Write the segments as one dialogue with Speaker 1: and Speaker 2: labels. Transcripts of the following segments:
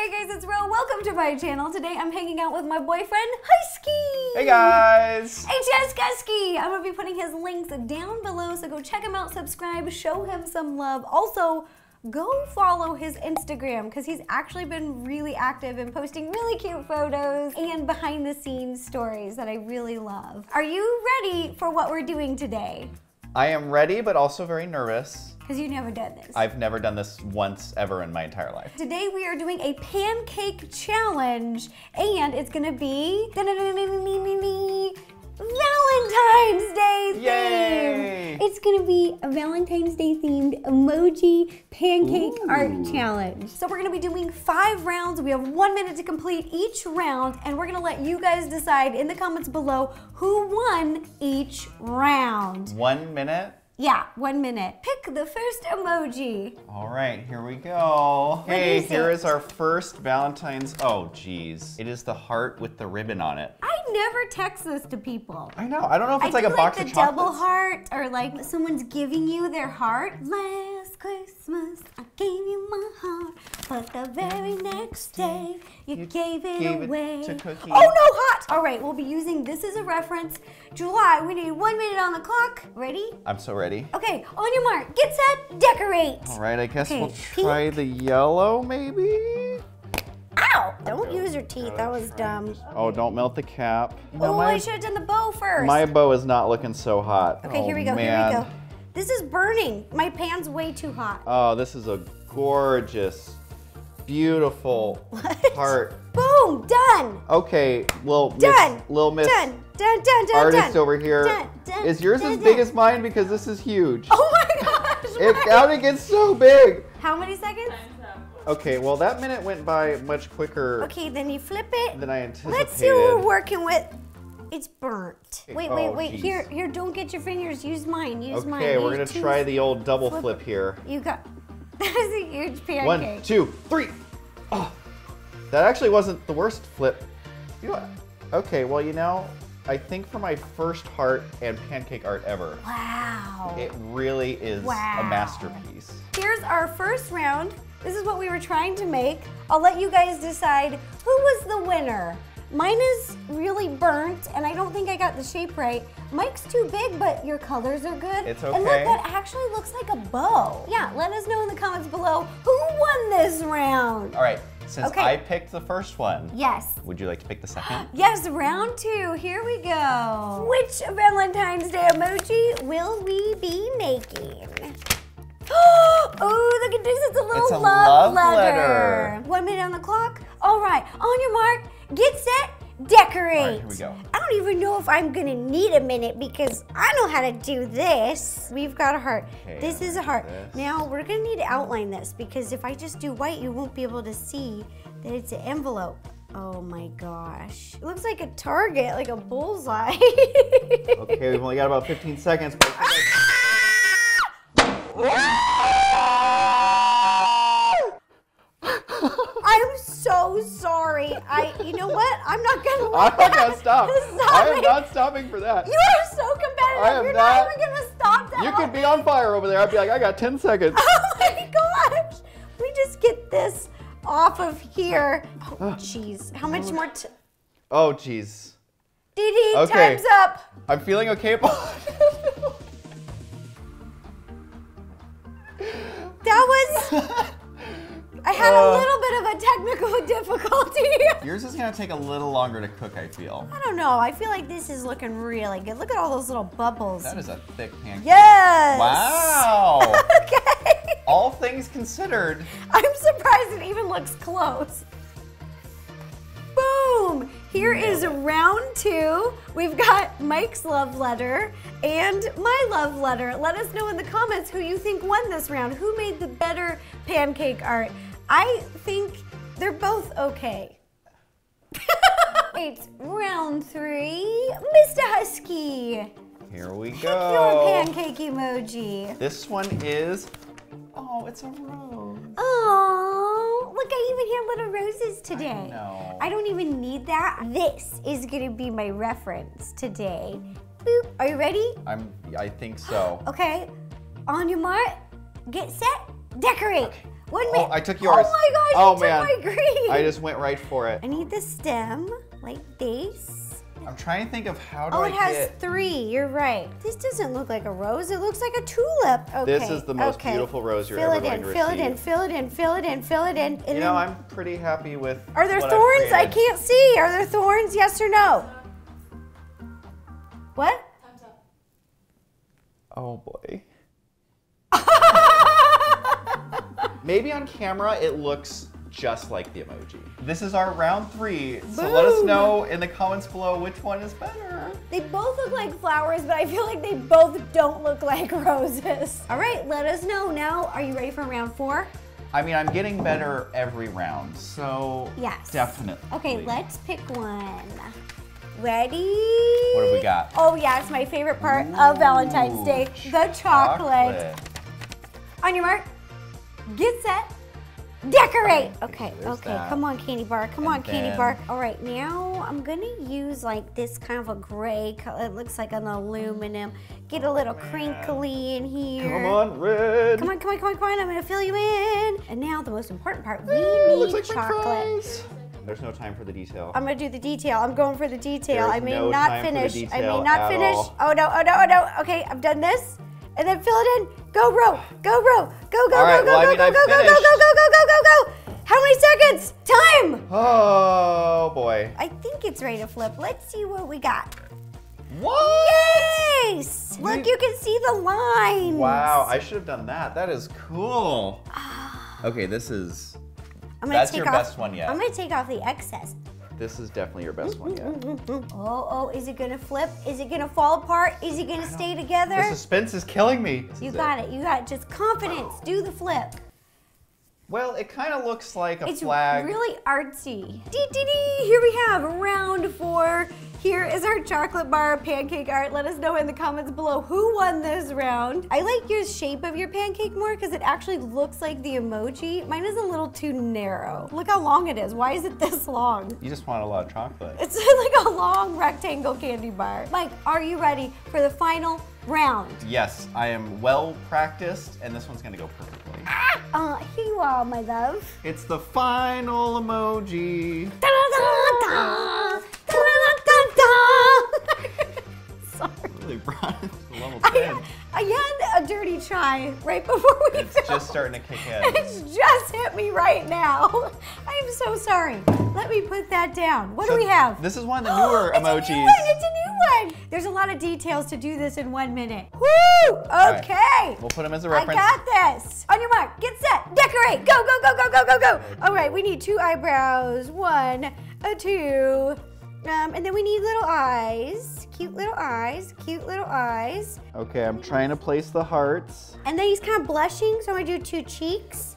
Speaker 1: Hey guys, it's Ro. Welcome to my channel. Today I'm hanging out with my boyfriend, Husky.
Speaker 2: Hey guys.
Speaker 1: HSKusky. I'm gonna be putting his links down below, so go check him out, subscribe, show him some love. Also, go follow his Instagram because he's actually been really active and posting really cute photos and behind the scenes stories that I really love. Are you ready for what we're doing today?
Speaker 2: I am ready, but also very nervous.
Speaker 1: Because you've never done this.
Speaker 2: I've never done this once ever in my entire life.
Speaker 1: Today we are doing a pancake challenge, and it's gonna be Valentine's Day
Speaker 2: Yay!
Speaker 1: themed. It's gonna be a Valentine's Day themed emoji pancake art challenge. So we're gonna be doing 5 rounds. We have 1 minute to complete each round, and we're gonna let you guys decide in the comments below who won each round.
Speaker 2: 1 minute?
Speaker 1: Yeah, 1 minute. Pick the first emoji.
Speaker 2: All right, here we go. Hey,
Speaker 1: is
Speaker 2: here
Speaker 1: it?
Speaker 2: is our first Valentine's. Oh, geez. It is the heart with the ribbon on it.
Speaker 1: I never text this to people.
Speaker 2: I know. I don't know if it's
Speaker 1: I
Speaker 2: like a
Speaker 1: do
Speaker 2: box
Speaker 1: like
Speaker 2: of
Speaker 1: the double
Speaker 2: chocolates.
Speaker 1: heart, or like someone's giving you their heart. Last Christmas, I gave you my heart, but the very next day, you gave it away.
Speaker 2: to Cookie.
Speaker 1: Oh no, hot! All right, we'll be using this as a reference. July, we need 1 minute on the clock. Ready?
Speaker 2: I'm so ready.
Speaker 1: Okay, on your mark, get set, decorate.
Speaker 2: All right, I guess
Speaker 1: Okay,
Speaker 2: we'll try the yellow, maybe?
Speaker 1: Ow! Don't use your teeth, that was dumb.
Speaker 2: Oh, don't melt the cap. No,
Speaker 1: Oh, I should have done the bow first.
Speaker 2: my bow is not looking so hot.
Speaker 1: Okay,
Speaker 2: Oh,
Speaker 1: here we go,
Speaker 2: man.
Speaker 1: here we go. This is burning. My pan's way too hot.
Speaker 2: Oh, this is a gorgeous, beautiful heart.
Speaker 1: Boom, done.
Speaker 2: Okay,
Speaker 1: Done.
Speaker 2: Little Miss
Speaker 1: Done, done, done, done,
Speaker 2: Artist
Speaker 1: done.
Speaker 2: over here.
Speaker 1: Done, done,
Speaker 2: Is yours
Speaker 1: done,
Speaker 2: as big
Speaker 1: done.
Speaker 2: as mine? Because this is huge.
Speaker 1: Oh my gosh.
Speaker 2: Now it gets so big.
Speaker 1: How many seconds?
Speaker 2: Okay, well that minute went by much quicker
Speaker 1: Okay, then you flip it.
Speaker 2: than I anticipated.
Speaker 1: Let's see what we're working with. It's burnt. Wait,
Speaker 2: Oh,
Speaker 1: wait.
Speaker 2: geez.
Speaker 1: Here, don't get your fingers. Use mine, use mine.
Speaker 2: Okay, we're
Speaker 1: Use
Speaker 2: gonna
Speaker 1: two-
Speaker 2: try the old double flip here.
Speaker 1: You got, that is a huge pancake.
Speaker 2: 1, 2, 3. Oh, that actually wasn't the worst flip. You know what? Okay, well, you know, I think for my first heart and pancake art ever,
Speaker 1: Wow.
Speaker 2: it really is
Speaker 1: Wow.
Speaker 2: a masterpiece.
Speaker 1: Here's our first round. This is what we were trying to make. I'll let you guys decide who was the winner. Mine is really burnt, and I don't think I got the shape right. Mike's too big, but your colors are good.
Speaker 2: It's
Speaker 1: And look,
Speaker 2: okay.
Speaker 1: that actually looks like a bow. Yeah, let us know in the comments below who won this round.
Speaker 2: All right, since
Speaker 1: Okay.
Speaker 2: I picked the first one,
Speaker 1: Yes.
Speaker 2: would you like to pick the second?
Speaker 1: Yes, round 2. Here we go. Which Valentine's Day emoji will we be making? Oh, look at this. It's a little
Speaker 2: It's a
Speaker 1: love
Speaker 2: love
Speaker 1: letter.
Speaker 2: letter.
Speaker 1: 1 minute on the clock. All right, on your mark, get set, decorate.
Speaker 2: All right, here we go.
Speaker 1: I don't even know if I'm gonna need a minute because I know how to do this. We've got a heart.
Speaker 2: Okay,
Speaker 1: This is a heart.
Speaker 2: this.
Speaker 1: Now we're gonna need to outline this because if I just do white, you won't be able to see that it's an envelope. Oh my gosh. It looks like a target, like a bullseye.
Speaker 2: Okay, we've only got about 15 seconds. But
Speaker 1: I'm so sorry. You know what? I'm not gonna
Speaker 2: I'm
Speaker 1: let
Speaker 2: not gonna stop. I am
Speaker 1: it.
Speaker 2: not stopping for that.
Speaker 1: You are so competitive.
Speaker 2: I am
Speaker 1: You're
Speaker 2: not-
Speaker 1: not even gonna stop that.
Speaker 2: You could be on fire over there. I'd be like, I got 10 seconds.
Speaker 1: Oh my gosh. We just get this off of here. Oh, jeez. How much more?
Speaker 2: Oh, jeez.
Speaker 1: DD,
Speaker 2: Okay.
Speaker 1: time's up.
Speaker 2: I'm feeling okay.
Speaker 1: That was. I had a little bit of a technical difficulty.
Speaker 2: Yours is gonna take a little longer to cook, I feel.
Speaker 1: I don't know. I feel like this is looking really good. Look at all those little bubbles.
Speaker 2: That is a thick pancake.
Speaker 1: Yes.
Speaker 2: Wow.
Speaker 1: Okay.
Speaker 2: All things considered.
Speaker 1: I'm surprised it even looks close. Boom! Here is round 2. We've got Mike's love letter and my love letter. Let us know in the comments who you think won this round. Who made the better pancake art? I think they're both okay. It's round 3. Mr. Husky.
Speaker 2: Here we
Speaker 1: Pick your
Speaker 2: go.
Speaker 1: pancake emoji.
Speaker 2: This one is, oh, it's a rose.
Speaker 1: Oh, look, I even have little roses today.
Speaker 2: I know.
Speaker 1: I don't even need that. This is gonna be my reference today. Boop. Are you ready?
Speaker 2: I think so.
Speaker 1: Okay. On your mark, get set, decorate. 1 minute.
Speaker 2: Oh, I took yours.
Speaker 1: Oh my gosh,
Speaker 2: oh,
Speaker 1: you
Speaker 2: man.
Speaker 1: took my green.
Speaker 2: I just went right for it.
Speaker 1: I need the stem like this.
Speaker 2: I'm trying to think of how do
Speaker 1: Oh,
Speaker 2: I
Speaker 1: it has
Speaker 2: get...
Speaker 1: 3. You're right. This doesn't look like a rose. It looks like a tulip. Okay.
Speaker 2: This is the most beautiful rose you're
Speaker 1: fill
Speaker 2: ever
Speaker 1: it
Speaker 2: going
Speaker 1: in,
Speaker 2: to
Speaker 1: fill
Speaker 2: receive.
Speaker 1: it in, fill it in, fill it in, fill it in. And
Speaker 2: You
Speaker 1: then,
Speaker 2: know, I'm pretty happy with
Speaker 1: are there
Speaker 2: what I've
Speaker 1: thorns? I
Speaker 2: created.
Speaker 1: can't see. Are there thorns? Yes or no? What?
Speaker 3: Time's up.
Speaker 2: Oh boy. Maybe on camera it looks just like the emoji. This is our round 3, so let us
Speaker 1: Boom.
Speaker 2: know in the comments below which one is better.
Speaker 1: They both look like flowers, but I feel like they both don't look like roses. All right, let us know now. Are you ready for round 4?
Speaker 2: I mean, I'm getting better every round, so
Speaker 1: Yes.
Speaker 2: definitely.
Speaker 1: Okay, let's pick one. Ready?
Speaker 2: What have we got?
Speaker 1: Oh yeah, it's my favorite part of Valentine's Day, the chocolate. On your mark, get set, decorate. Okay,
Speaker 2: there's
Speaker 1: okay,
Speaker 2: that.
Speaker 1: come on, candy bar, come
Speaker 2: And
Speaker 1: on, candy
Speaker 2: then-
Speaker 1: bar. All right, now I'm gonna use like this kind of a gray color. It looks like an aluminum. Get a little crinkly in here.
Speaker 2: Come on, red.
Speaker 1: Come on, come on, come on, come on. I'm gonna fill you in. And now the most important part, we
Speaker 2: Looks
Speaker 1: need
Speaker 2: like French
Speaker 1: chocolate.
Speaker 2: fries. There's no time for the detail.
Speaker 1: I'm gonna do the detail. I'm going for the detail.
Speaker 2: There's
Speaker 1: I may
Speaker 2: no
Speaker 1: not
Speaker 2: time for the
Speaker 1: finish. I may
Speaker 2: detail
Speaker 1: not
Speaker 2: at
Speaker 1: finish.
Speaker 2: all.
Speaker 1: Oh no, oh no, oh no. Okay, I've done this. And then fill it in. Go, bro. Go, bro. Go, go,
Speaker 2: All right,
Speaker 1: go, go,
Speaker 2: well, I
Speaker 1: go,
Speaker 2: mean,
Speaker 1: go,
Speaker 2: I've
Speaker 1: go, go, go,
Speaker 2: finished.
Speaker 1: go, go, go, go, go, go. How many seconds? Time.
Speaker 2: Oh boy.
Speaker 1: I think it's ready to flip. Let's see what we got.
Speaker 2: What?
Speaker 1: Yes. Look, you can see the lines.
Speaker 2: Wow, I should have done that. That is cool. Okay, this is
Speaker 1: I'm gonna
Speaker 2: that's
Speaker 1: take
Speaker 2: your
Speaker 1: off,
Speaker 2: best one yet.
Speaker 1: I'm gonna take off the excess.
Speaker 2: This is definitely your best one yet.
Speaker 1: Oh, is it gonna flip? Is it gonna fall apart? Is it gonna stay together?
Speaker 2: The suspense is killing me.
Speaker 1: You got it. You got it. Just confidence. Do the flip.
Speaker 2: Well, it kind of looks like a
Speaker 1: It's
Speaker 2: flag.
Speaker 1: really artsy. Dee. Here we have round 4. Here is our chocolate bar pancake art. Let us know in the comments below who won this round. I like your shape of your pancake more because it actually looks like the emoji. Mine is a little too narrow. Look how long it is. Why is it this long?
Speaker 2: You just want a lot of chocolate.
Speaker 1: It's like a long rectangle candy bar. Mike, are you ready for the final round?
Speaker 2: Yes, I am well practiced, and this one's gonna go perfectly.
Speaker 1: Here you are, my love.
Speaker 2: It's the final emoji.
Speaker 1: Da-da-da-da. Sorry.
Speaker 2: Really brought it to level 10.
Speaker 1: I had a dirty try right before we
Speaker 2: It's
Speaker 1: filmed.
Speaker 2: just starting to kick in.
Speaker 1: It's just hit me right now. I'm so sorry. Let me put that down. What do we have?
Speaker 2: This is one of the newer emojis.
Speaker 1: It's a new one. It's a new one. There's a lot of details to do this in 1 minute. Woo! Okay.
Speaker 2: right. We'll put them as a reference.
Speaker 1: I got this. On your mark, get set, decorate. Go, go, go, go, go, go, go. All right, we need 2 eyebrows. 1, 2. And then we need little eyes. Cute little eyes. Cute little eyes.
Speaker 2: Okay, I'm trying to place the hearts.
Speaker 1: And then he's kind of blushing, so I'm gonna do 2 cheeks.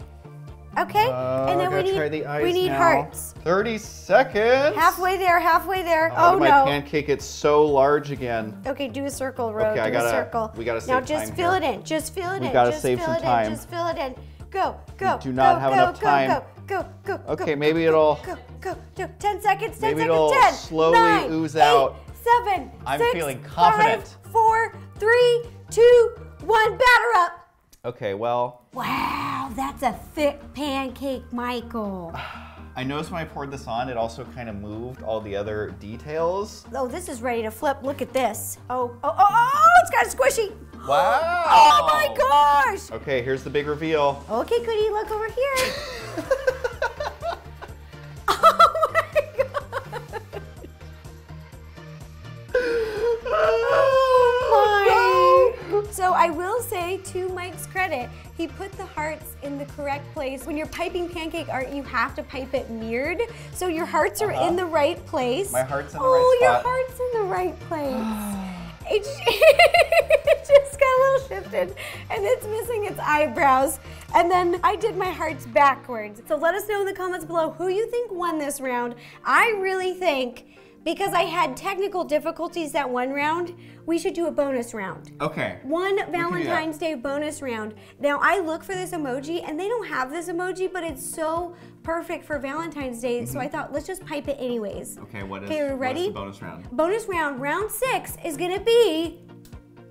Speaker 1: Okay? and then
Speaker 2: I gotta try the eyes
Speaker 1: we need
Speaker 2: now.
Speaker 1: hearts.
Speaker 2: 30 seconds.
Speaker 1: Halfway there, halfway there.
Speaker 2: Oh,
Speaker 1: Oh
Speaker 2: my
Speaker 1: no.
Speaker 2: pancake, it's so large again.
Speaker 1: Okay, do a circle, Ro.
Speaker 2: Okay,
Speaker 1: do a circle.
Speaker 2: we gotta
Speaker 1: Now
Speaker 2: save
Speaker 1: just
Speaker 2: time
Speaker 1: fill
Speaker 2: here.
Speaker 1: it in. Just fill it
Speaker 2: We
Speaker 1: in.
Speaker 2: gotta
Speaker 1: just
Speaker 2: save
Speaker 1: fill
Speaker 2: some
Speaker 1: it
Speaker 2: time.
Speaker 1: in. Just fill it in. Go, go.
Speaker 2: do not
Speaker 1: go,
Speaker 2: have
Speaker 1: go,
Speaker 2: enough
Speaker 1: go,
Speaker 2: time.
Speaker 1: Go, go, go.
Speaker 2: Okay,
Speaker 1: go,
Speaker 2: maybe
Speaker 1: go,
Speaker 2: it'll-
Speaker 1: Go, go, go. 10 seconds. 10
Speaker 2: Maybe
Speaker 1: seconds.
Speaker 2: it'll
Speaker 1: 10,
Speaker 2: slowly
Speaker 1: 9,
Speaker 2: ooze
Speaker 1: 8,
Speaker 2: out.
Speaker 1: 7,
Speaker 2: I'm
Speaker 1: 6,
Speaker 2: feeling confident.
Speaker 1: 5, 4, 3, 2, 1. Batter up.
Speaker 2: Okay, well,
Speaker 1: Wow, that's a thick pancake, Michael.
Speaker 2: I noticed when I poured this on, it also kind of moved all the other details.
Speaker 1: Oh, this is ready to flip. Look at this. Oh, it's kind of squishy.
Speaker 2: Wow.
Speaker 1: Oh my gosh.
Speaker 2: Okay, here's the big reveal.
Speaker 1: Okay, Cootie, look over here. Oh my god. Oh my. So I will say, to Mike's credit, he put the hearts in the correct place. When you're piping pancake art, you have to pipe it mirrored. So your hearts are in the right place.
Speaker 2: My heart's in the
Speaker 1: oh,
Speaker 2: right
Speaker 1: your
Speaker 2: spot.
Speaker 1: heart's in the right place. It just got a little shifted and it's missing its eyebrows. And then I did my hearts backwards. So let us know in the comments below who you think won this round. I really think, because I had technical difficulties that one round, we should do a bonus round.
Speaker 2: Okay.
Speaker 1: One
Speaker 2: that.
Speaker 1: Valentine's Day bonus round. Now I look for this emoji and they don't have this emoji, but it's so perfect for Valentine's Day. So I thought, let's just pipe it anyways.
Speaker 2: Okay, what is
Speaker 1: Okay, we're ready?
Speaker 2: what's the bonus round?
Speaker 1: Bonus round, round 6 is gonna be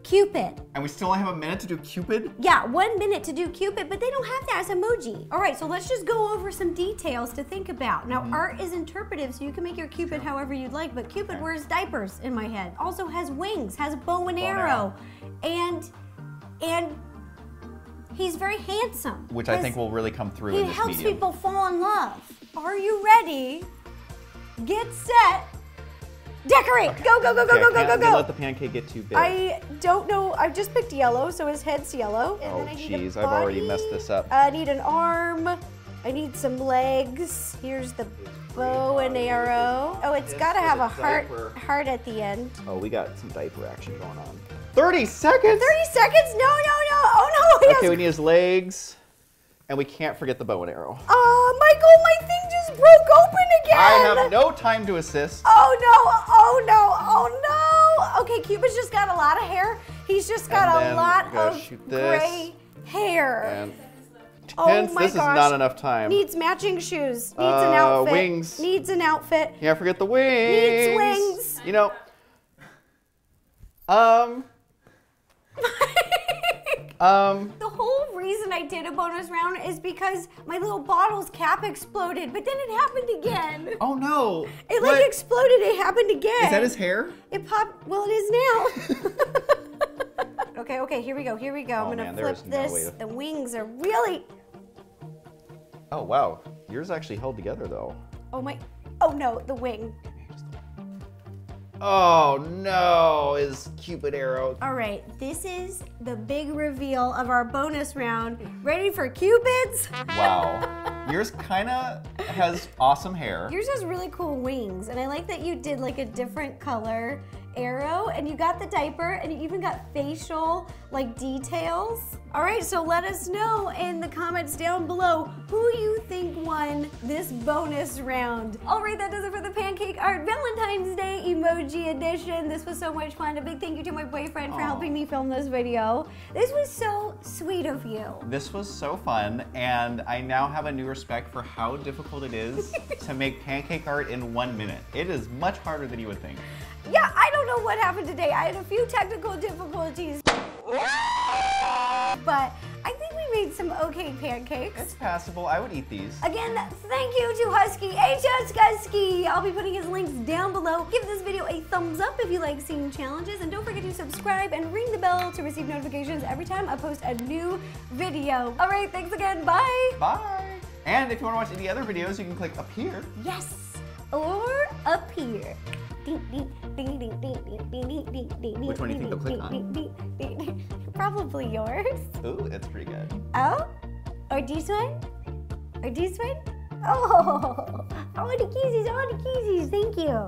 Speaker 1: Cupid.
Speaker 2: And we still only have a minute to do Cupid?
Speaker 1: Yeah, 1 minute to do Cupid, but they don't have that as emoji. All right, so let's just go over some details to think about. Now, art is interpretive, so you can make your Cupid however you'd like, but Cupid wears diapers in my head. Also has wings, has a bow and arrow. And he's very handsome.
Speaker 2: Which I think will really come through in this
Speaker 1: helps
Speaker 2: medium.
Speaker 1: people fall in love. Are you ready? Get set. Decorate.
Speaker 2: Okay.
Speaker 1: Go, go, go, go,
Speaker 2: Okay,
Speaker 1: go, go, go,
Speaker 2: can't
Speaker 1: go.
Speaker 2: let the pancake get too big.
Speaker 1: I don't know. I just picked yellow, so his head's yellow. And
Speaker 2: Oh,
Speaker 1: then I need a
Speaker 2: jeez, I've already
Speaker 1: body.
Speaker 2: messed this up.
Speaker 1: I need an arm. I need some legs. Here's the bow and arrow. Oh, it's got to have a heart at the end.
Speaker 2: Oh, we got some diaper action going on. 30 seconds?
Speaker 1: 30 seconds? No, no, no. Oh, no.
Speaker 2: Okay, we need his legs. And we can't forget the bow and arrow.
Speaker 1: Michael, my thing just broke open again.
Speaker 2: I have no time to assist.
Speaker 1: Oh, no. Oh, no. Oh, no. Okay, Cupid's just got a lot of hair. He's just got a lot of gray hair.
Speaker 2: And
Speaker 1: Oh
Speaker 2: tense,
Speaker 1: my
Speaker 2: this is
Speaker 1: gosh.
Speaker 2: not enough time.
Speaker 1: Needs matching shoes. Needs an outfit.
Speaker 2: Wings.
Speaker 1: Needs an outfit.
Speaker 2: Can't forget the wings.
Speaker 1: Needs wings.
Speaker 2: You know,
Speaker 1: The whole reason I did a bonus round is because my little bottle's cap exploded, but then it happened again.
Speaker 2: Oh no.
Speaker 1: It like exploded, it happened again.
Speaker 2: Is that his hair?
Speaker 1: It popped, well it is now. Okay, here we go. I'm gonna
Speaker 2: man, there
Speaker 1: flip
Speaker 2: is no way
Speaker 1: this.
Speaker 2: to-
Speaker 1: The wings are really,
Speaker 2: Oh wow. Yours actually held together though.
Speaker 1: oh no, the wing.
Speaker 2: Oh no, his Cupid arrow.
Speaker 1: All right, this is the big reveal of our bonus round. Ready for Cupids?
Speaker 2: Wow. Yours kinda has awesome hair.
Speaker 1: Yours has really cool wings, and I like that you did like a different color arrow, and you got the diaper, and you even got facial like details. All right, so let us know in the comments down below who you think won this bonus round. All right, that does it for the Pancake Art Valentine's Day Emoji Edition. This was so much fun. A big thank you to my boyfriend for helping me film this video. This was so sweet of you.
Speaker 2: This was so fun, and I now have a new respect for how difficult it is to make pancake art in 1 minute. It is much harder than you would think.
Speaker 1: Yeah, I don't know what happened today. I had a few technical difficulties. But I think we made some okay pancakes.
Speaker 2: It's passable. I would eat these.
Speaker 1: Again, thank you to Husky, HS Husky. I'll be putting his links down below. Give this video a thumbs up if you like seeing challenges, and don't forget to subscribe and ring the bell to receive notifications every time I post a new video. All right, thanks again. Bye.
Speaker 2: Bye. And if you want to watch any other videos, you can click up here.
Speaker 1: Yes, or up here. Which
Speaker 2: one do you think they'll click on?
Speaker 1: Probably yours.
Speaker 2: Ooh, it's pretty good.
Speaker 1: Oh, or this one? Or this one? Oh, I want the kizzies, thank you.